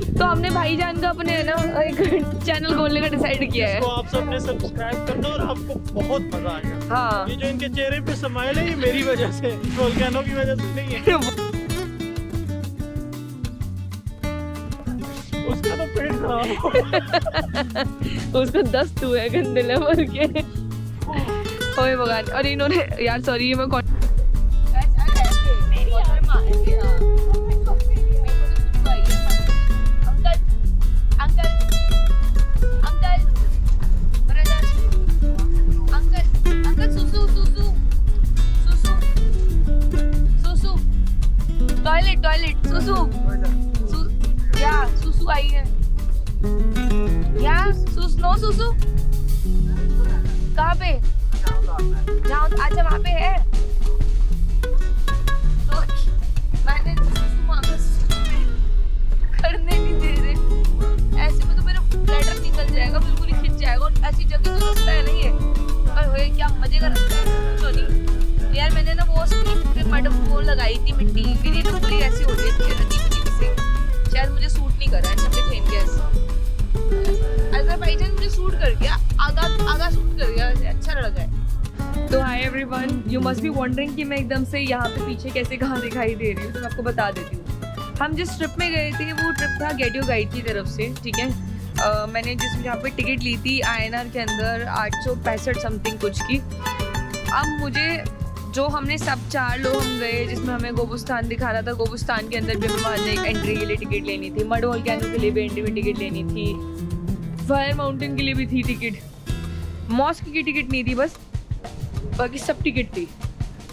तो हमने भाईजान का अपने है ना एक चैनल खोलने का डिसाइड किया है। तो आप सबने सब्सक्राइब करना और आपको बहुत मजा आएगा। हाँ ये जो इनके चेहरे पे स्माइल है ये मेरी वजह से, वोल्केनो की वजह से नहीं है। उसका तो पेट खराब हो। उसको दस्त हुए हैं गंदे लेवल के। ओए भगवान, और इन्होंने यार सॉरी मैं टॉयलेट सुसु या सुसु आई है या नो सुसु कहाँ पे जहाँ अच्छा वहाँ पे है। तो मैंने सुसु मांगा, करने नहीं दे रहे। ऐसे में तो मेरा ब्लैडर निकल जाएगा, बिल्कुल ही खिंच जाएगा। और ऐसी जगह जो रास्ता है नहीं है, पर होए क्या मजे का रास्ता है। तो नहीं यार, मैंने ना वो स्ट्रीट पे मड वो लगाई थी मिट्टी, फिर ये तो पूरी ऐसी हो गई थी अजीब से। शायद मुझे सूट नहीं कर रहा है सब फेम गैस। अज़रबैजान मुझे सूट कर गया, आगा सूट कर गया, अच्छा लग है। तो hi everyone, you must be wondering कि मैं एकदम से यहाँ पे पीछे कैसे कहाँ दिखाई दे रही हूँ, तो मैं आपको बता देती हूँ। हम जिस ट्रिप में गए थे वो ट्रिप था गेट योर गाइड की तरफ से, ठीक है। मैंने जिस यहाँ पे टिकट ली थी INR के अंदर 865 समथिंग कुछ की। अब मुझे जो हमने सब 4 लोग हम गए, जिसमें हमें गोबुस्तान दिखाना था, गोबुस्तान के अंदर भी हमें वहाँ एक एंट्री के लिए टिकट लेनी थी, मड वोल्केनो के लिए भी एंट्री में टिकट लेनी थी, फायर माउंटेन के लिए भी थी टिकट, मॉस्क की टिकट नहीं थी बस, बाकी सब टिकट थी।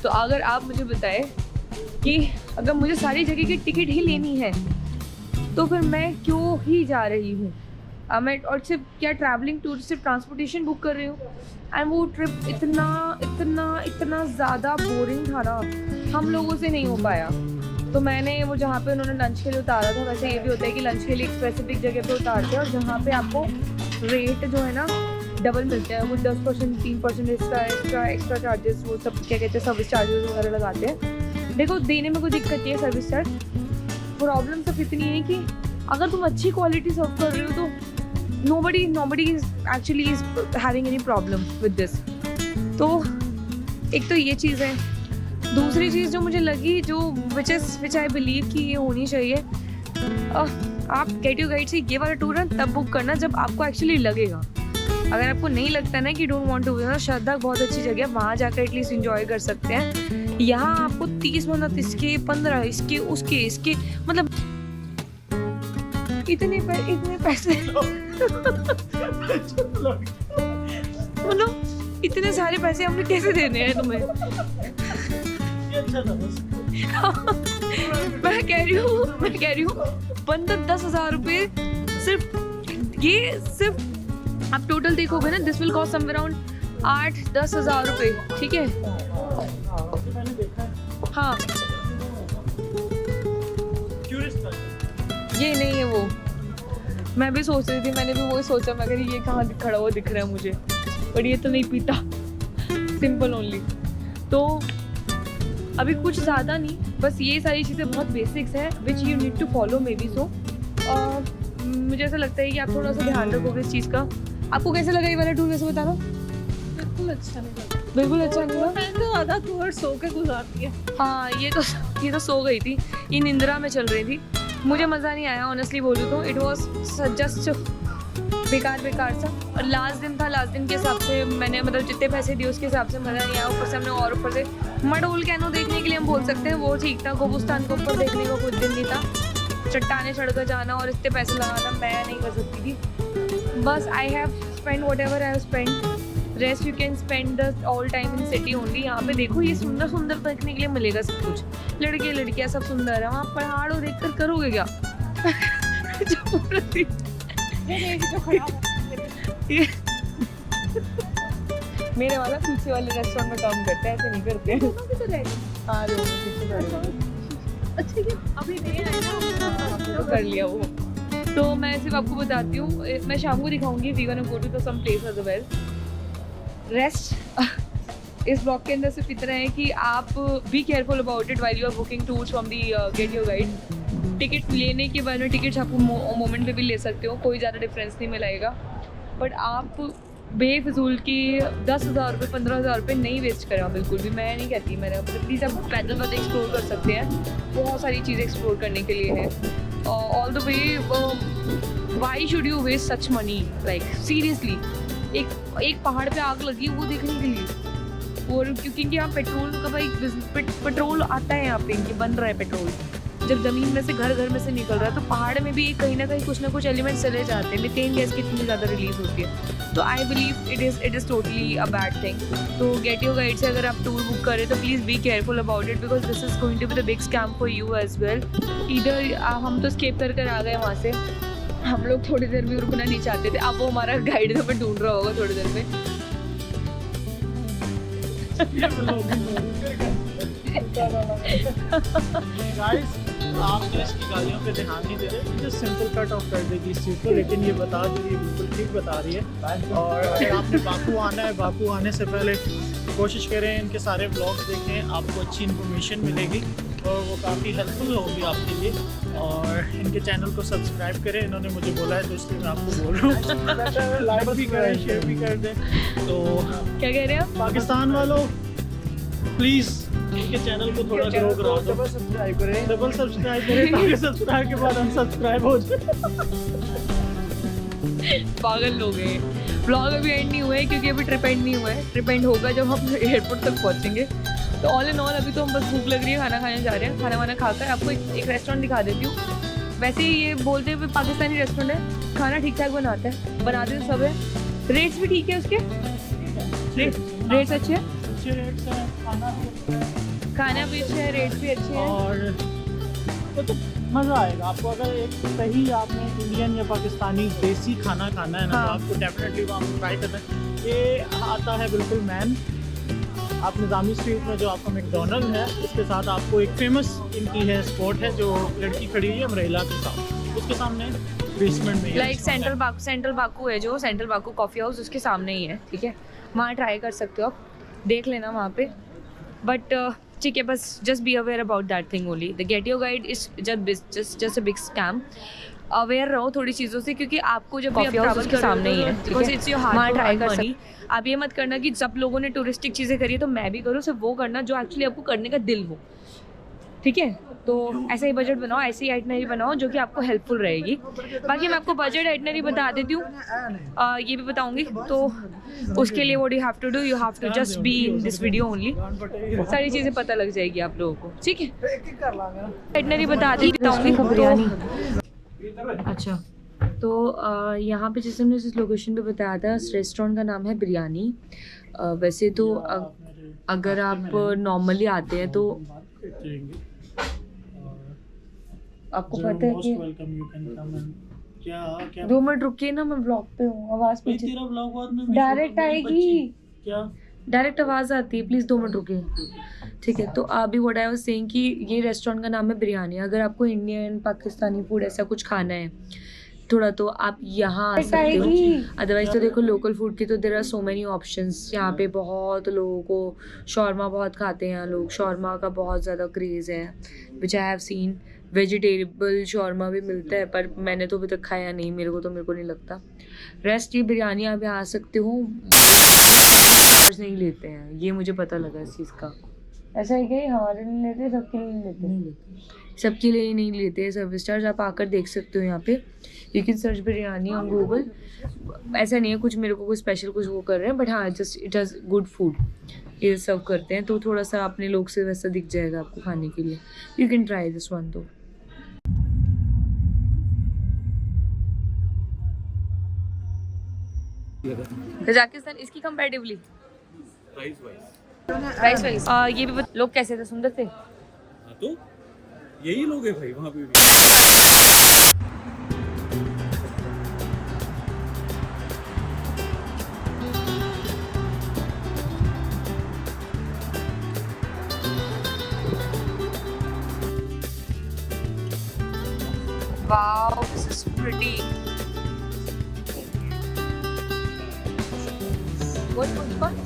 तो अगर आप मुझे बताएं कि अगर मुझे सारी जगह की टिकट ही लेनी है तो फिर मैं क्यों ही जा रही हूँ। मैं और सिर्फ क्या ट्रैवलिंग टूर, सिर्फ ट्रांसपोर्टेशन बुक कर रही हूँ। एंड वो ट्रिप इतना ज़्यादा बोरिंग था ना, हम लोगों से नहीं हो पाया। तो मैंने वो जहाँ पे उन्होंने लंच के लिए उतारा था, वैसे ये भी होता है कि लंच के लिए एक स्पेसिफिक जगह पे उतारते हैं और जहाँ पे आपको रेट जो है ना डबल मिलते हैं। वो 10% 3% एक्स्ट्रा चार्जेस, वो सब क्या कहते हैं सर्विस चार्जेस वगैरह लगाते हैं। देखो देने में कोई दिक्कत नहीं है सर्विस चार्ज, प्रॉब्लम सिर्फ इतनी है कि अगर तुम अच्छी क्वालिटी सर्व कर रहे हो तो nobody is actually is having any problem with this। तो एक तो ये चीज़ है। दूसरी चीज़ जो मुझे लगी, जो which I believe कि ये होनी चाहिए, आप गेट योर गाइड से ये वाला टूर है तब बुक करना जब आपको एक्चुअली लगेगा। अगर आपको नहीं लगता ना कि डोंट वांट टू, श्रद्धा बहुत अच्छी जगह है, वहाँ जाकर एटलीस्ट इंजॉय कर सकते हैं। यहाँ आपको 30 मिनट इसके, 15 इसके, उसके इसके, मतलब इतने पैसे मतलब इतने सारे पैसे हमने कैसे देने हैं तुम्हें। मैं कह रही हूँ बंदा 10,000 रुपये सिर्फ आप टोटल देखोगे ना, this will cost somewhere around 8-10 हज़ार रुपये, ठीक है। हाँ ये नहीं है वो, मैं भी सोच रही थी, मैंने भी वही सोचा, मैं ये कहाँ खड़ा हुआ दिख रहा है मुझे, पर ये तो नहीं पीता, सिंपल ओनली। तो अभी कुछ ज़्यादा नहीं, बस ये सारी चीज़ें बहुत बेसिक्स हैं which you need to follow maybe. So मुझे ऐसा लगता है कि आप थोड़ा सा ध्यान रखोगे इस चीज़ का। आपको कैसे लगा ये वाला टूर, वैसे बताना। बिल्कुल अच्छा नहीं लगा, बिल्कुल अच्छा नहीं लगा। मैंने तो आधा टूर सो के गुजारती है। हाँ ये तो सो गई थी, ये निंद्रा में चल रही थी। मुझे मज़ा नहीं आया ऑनेस्टली बोलूँ तो, इट वॉज जस्ट बेकार सा। और लास्ट दिन था, लास्ट दिन के हिसाब से मैंने मतलब जितने पैसे दिए उसके हिसाब से मज़ा नहीं आया। ऊपर से हमने और ऊपर से मड वोल्केनो देखने के लिए हम बोल सकते हैं वो ठीक था, गोबुस्तान को ऊपर देखने को कुछ दिन नहीं था। चट्टाने चढ़कर जाना और इतने पैसे लगाना मैं नहीं कर सकती थी। बस I have spend what ever I have spend, rest you can spend the all time in city only. यहाँ पे देखो ये सुंदर देखने के लिए मिलेगा सब कुछ, लड़के लड़कियाँ सब सुंदर है। वहाँ पहाड़ों देख कर करोगे क्या मेरे वाला पीछे वाले रेस्टोरेंट में काम करते हैं, ऐसे नहीं करते हैं। दोनों की तरह है। हाँ दोनों पीछे खड़े हैं। अच्छा ये अभी नए आए ना तो कर लिया वो। तो मैं सिर्फ आपको बताती हूँ, मैं शाम को दिखाऊंगी we gonna go to some place as well. Rest इस ब्लॉग के अंदर सिर्फ इतना है कि आप be careful about it while you are booking tours from the Get Your Guide. Ticket लेने के बाद में टिकट्स आप मोमेंट पे भी ले सकते हो, कोई ज़्यादा डिफरेंस नहीं मिलेगा। बट आप बेफजूल की 10,000 रुपये 15,000 रुपये नहीं वेस्ट करा बिल्कुल भी, मैं नहीं कहती। मैंने प्लीज़ आप पैदल पद एक्सप्लोर कर सकते हैं, बहुत सारी चीज़ें एक्सप्लोर करने के लिए है। All the way why should you waste such money, like seriously. एक पहाड़ पे आग लगी वो देखने के लिए, और क्योंकि यहाँ पेट्रोल का भाई पेट्रोल आता है यहाँ पे, इनके बन रहा है पेट्रोल। जब ज़मीन में से घर में से निकल रहा है तो पहाड़ में भी कहीं ना कहीं कुछ ना कुछ एलिमेंट्स चले जाते हैं। मीथेन गैस कितनी ज़्यादा रिलीज होती है, तो I believe it is totally a bad thing. तो गेट योर गाइड से अगर आप टूर बुक करें तो please be careful about it, because this is going to be the big scam for you as well. इधर हम तो escape कर आ गए वहाँ से, हम लोग थोड़ी देर भी रुकना नहीं चाहते थे। अब वो हमारा गाइड हमें ढूंढ रहा होगा थोड़ी देर में। गाइस आप तो इसकी गालियों पे ध्यान नहीं दे रहे, मुझे सिंपल कट ऑफ कर देगी इस चीज़ को, लेकिन ये बता रही है, बिल्कुल ठीक बता रही है। और अगर आपने बाकू आना है, बाकू आने से पहले कोशिश करें इनके सारे ब्लॉग्स देखें, आपको अच्छी इन्फॉर्मेशन मिलेगी और वो काफ़ी हेल्पफुल होगी आपके लिए। और इनके चैनल को सब्सक्राइब करें, इन्होंने मुझे बोला है तो इसलिए मैं आपको बोल रहा हूँ। लाइक भी करें, शेयर भी कर दें। तो क्या कह रहे हैं आप? पाकिस्तान वालों प्लीज़ इनके चैनल को थोड़ा ग्रो करा दो, डबल सब्सक्राइब करें ताकि सब्सक्राइब के बाद अनसब्सक्राइब हो जाए। पागल लोग हैं। ब्लॉग अभी एंड नहीं हुआ है क्योंकि अभी ट्रिप एंड नहीं हुआ है। ट्रिप एंड होगा जब हम एयरपोर्ट तक पहुंचेंगे। तो ऑल इन ऑल अभी तो हम बस भूख लग रही है, खाना खाने जा रहे हैं। खाना वाना खाकर आपको एक रेस्टोरेंट दिखा देती हूँ। वैसे ये बोलते हुए पाकिस्तानी रेस्टोरेंट है, खाना ठीक ठाक बनाते तो सब है। रेट्स भी ठीक है उसके, रेट्स अच्छे हैं, अच्छे रेट्स हैं, खाना भी अच्छा है, रेट भी अच्छे हैं। और तो मज़ा आएगा आपको। अगर एक सही आपने इंडियन या पाकिस्तानी देसी खाना खाना है ना, हाँ। तो आपको डेफिनेटली वहाँ ट्राई करना है। ये आता है बिल्कुल मैन, आप निज़ामी स्ट्रीट में जो आपका मैकडोनल्ड है, इसके साथ आपको एक फेमस इनकी है स्पॉट है जो लड़की खड़ी हुई है अम्ब्रेला के साथ, उसके सामने बेसमेंट में लाइक सेंट्रल बाकू है, जो सेंट्रल बाकू कॉफ़ी हाउस उसके सामने ही है, ठीक है। वहाँ ट्राई कर सकते हो आप, देख लेना वहाँ पे। बट ठीक है, बस just be aware about that thing only. The gate Your guide is just a big scam. Aware रहो थोड़ी चीज़ों से, क्योंकि आपको जब भी ट्रैवल के सामने ही है, because it's your hard try कर सकते। आप ये मत करना कि सब लोगों ने टूरिस्टिक चीज़ें करी है तो मैं भी करूँ, सिर्फ वो करना जो एक्चुअली आपको करने का दिल हो, ठीक है। तो ऐसा ही बजट बनाओ, ऐसी आइटनरी बनाओ जो कि आपको हेल्पफुल रहेगी। बाकी मैं आपको बजट आइटनरी बता देती हूँ, ये भी बताऊँगी। तो उसके लिए what you have to do, you have to just be in this video only, सारी चीज़ें पता लग जाएगी आप लोगों को, ठीक है। आइटनरी बताऊँगी बिरयानी। अच्छा, तो यहाँ पे जैसे हमने जिस लोकेशन पे बताया था, उस रेस्टोरेंट का नाम है बिरयानी। वैसे तो अगर आप नॉर्मली आते हैं तो आपको पता है कि क्या 2 मिनट रुकिए ना, मैं ब्लॉग पे हूँ, आवाज़ पीछे तेरा ब्लॉग बाद में डायरेक्ट आएगी, क्या डायरेक्ट आवाज़ आती है। प्लीज़ 2 मिनट रुकिए, ठीक है। तो अभी व्हाट आई वाज सेइंग कि ये रेस्टोरेंट का नाम है बिरयानी। अगर आपको इंडियन पाकिस्तानी फूड ऐसा कुछ खाना है थोड़ा, तो आप यहाँ आ सकते हो। अदरवाइज तो देखो लोकल फूड की तो there are so many options. यहाँ पे बहुत लोगों को शौरमा बहुत खाते हैं लोग, शौरमा का बहुत ज़्यादा क्रेज़ है, which I have seen. Vegetable shawarma भी मिलता है, पर मैंने तो अभी तक खाया नहीं, मेरे को नहीं लगता। रेस्ट ये बिरयानी आप यहाँ आ सकते हो, नहीं लेते हैं, ये मुझे पता लगा इस चीज़ का। ऐसा है कि हमारे नहीं लेते, सबके लिए नहीं लेते, सबके लिए नहीं लेते सर्विस चार्ज। आप आकर देख सकते हो यहाँ पे, you can search biryani on Google. ऐसा नहीं है कुछ मेरे को कोई स्पेशल कुछ वो कर रहे हैं, बट हाँ just it has good food, ये सर्व करते हैं। तो थोड़ा सा अपने लोग से वैसा दिख जाएगा आपको खाने के लिए। You can try this one. तो कजाकिस्तान इसकी कंपैरेटिवली प्राइस वाइज ये भी लोग कैसे थे, सुंदर थे? तो यही लोग हैं भाई वहाँ पे भी। Wow, this is pretty. Which one?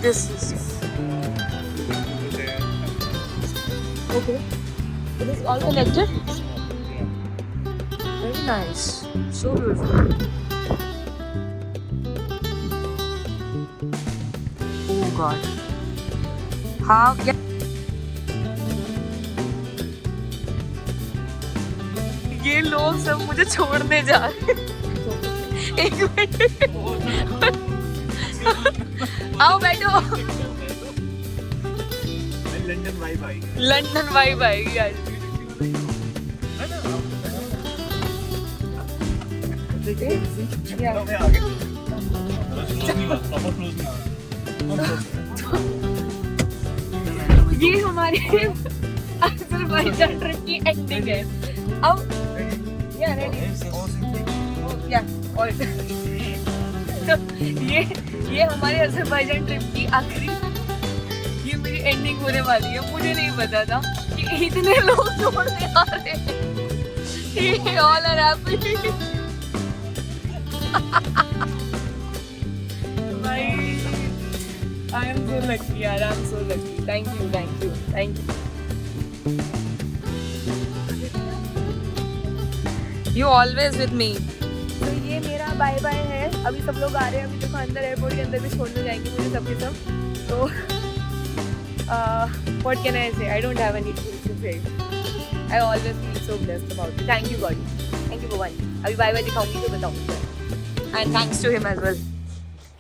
This is okay. It is all connected. Very nice. So beautiful. Oh God. How? ये लोग सब मुझे छोड़ने जा रहे हैं। एक मिनट। आओ बैठो। लंदन वाइब आएगी। लंदन वाइब आएगी आज। ये हमारे अज़रबैजान ट्रिप की एंडिंग है। अब ये हमारे अज़रबैजान ट्रिप की आखिरी ये मेरी एंडिंग होने वाली है। मुझे नहीं पता था कि इतने लोग छोड़ने आ रहे हैं। ये ऑल आर हैप्पी। भाई आई एम सो लकी यार, आई am so lucky. Thank you thank you thank you. You always with me. तो ये मेरा बाय बाय है। अभी सब लोग आ रहे हैं। अभी देखो अंदर एयरपोर्ट के अंदर भी छोड़ने जाएंगे मुझे सबके सब। तो what can I say? I don't have anything to say. I always feel so blessed about it. Thank you God. Thank you Bhavan. अभी बाय बाय दिखाऊंगी तो बताऊंगी। And thanks to him as well.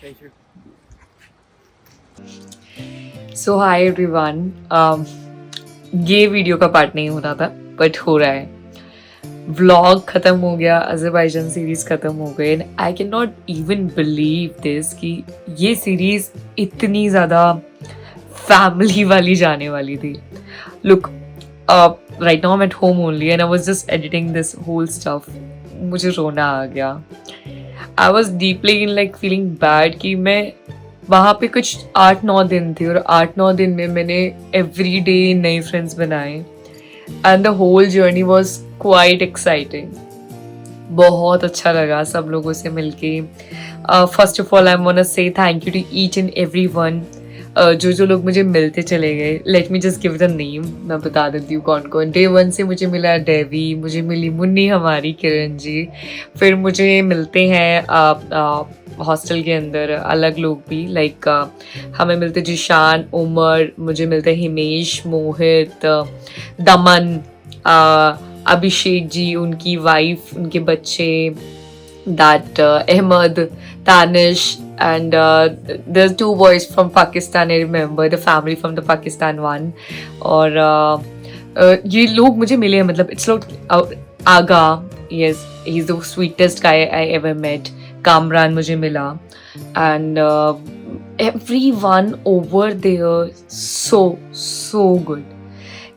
Thank you. So hi everyone. ये video का part नहीं होना था but हो रहा है। व्लॉग खत्म हो गया, अज़रबैजान सीरीज खत्म हो गई and I can not even believe this कि ये सीरीज इतनी ज़्यादा फैमिली वाली जाने वाली थी। Look right now I am at home only and I was just editing this whole stuff. मुझे रोना आ गया। I was deeply in like feeling bad कि मैं वहाँ पे कुछ 8-9 दिन थे और 8-9 दिन में मैंने एवरी डे नए फ्रेंड्स बनाए and the whole journey was quite exciting. बहुत अच्छा लगा सब लोगों से मिलके। First of all I want say thank you to each and every one जो लोग मुझे मिलते चले गए। Let me just give the name. मैं बता देती हूँ कौन कौन। डे 1 से मुझे मिला डेवी, मुझे मिली मुन्नी हमारी, किरण जी। फिर मुझे मिलते हैं हॉस्टल के अंदर अलग लोग भी लाइक हमें मिलते जिशान, उमर, मुझे मिलते हिमेश, मोहित, दमन, अभिषेक जी, उनकी वाइफ, उनके बच्चे, that Ahmed, Tanish, and there's 2 boys from Pakistan. I remember the family from the Pakistan one. और ये लोग मुझे मिले हैं मतलब it's like Aga, yes, he's the sweetest guy I ever met. Kamran मुझे मिला and everyone over there so good.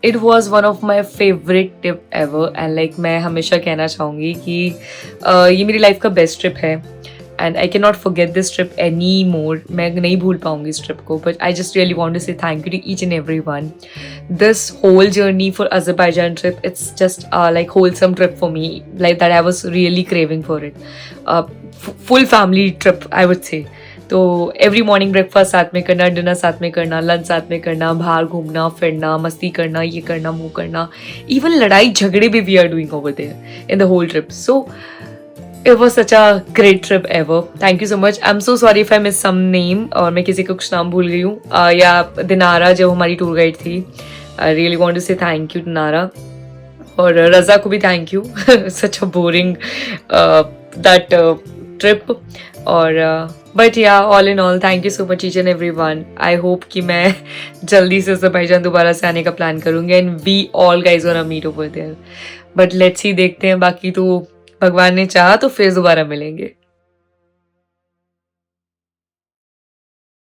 It was one of my favorite trip ever and like मैं हमेशा कहना चाहूँगी कि ये मेरी लाइफ का बेस्ट ट्रिप है and I cannot forget this trip anymore. मैं नहीं भूल पाऊँगी इस ट्रिप को but I just really want to say thank you to each and everyone. This whole journey for Azerbaijan trip, it's just like wholesome trip for me, like that I was really craving for it. Full family trip I would say. तो every morning breakfast साथ में करना, dinner साथ में करना, lunch साथ में करना, बाहर घूमना फिरना, मस्ती करना, ये करना वो करना, इवन लड़ाई झगड़े भी we are doing over there in the whole trip. So it was such a great trip ever. Thank you so much. I am so sorry if I miss some name और मैं किसी का कुछ नाम भूल गई हूँ. या दिनारा जो हमारी टूर गाइड थी, आई रियली वॉन्ट टू से थैंक यू दिनारा. और रज़ा को भी thank you. Such a boring that trip. और बट या all in all thank you so much each and every one. I hope कि मैं जल्दी से अज़रबैजान दोबारा से आने का प्लान करूँगी and we all guys gonna meet over there. But let's see, देखते हैं. बाकी तो भगवान ने चाहा तो फिर दोबारा मिलेंगे.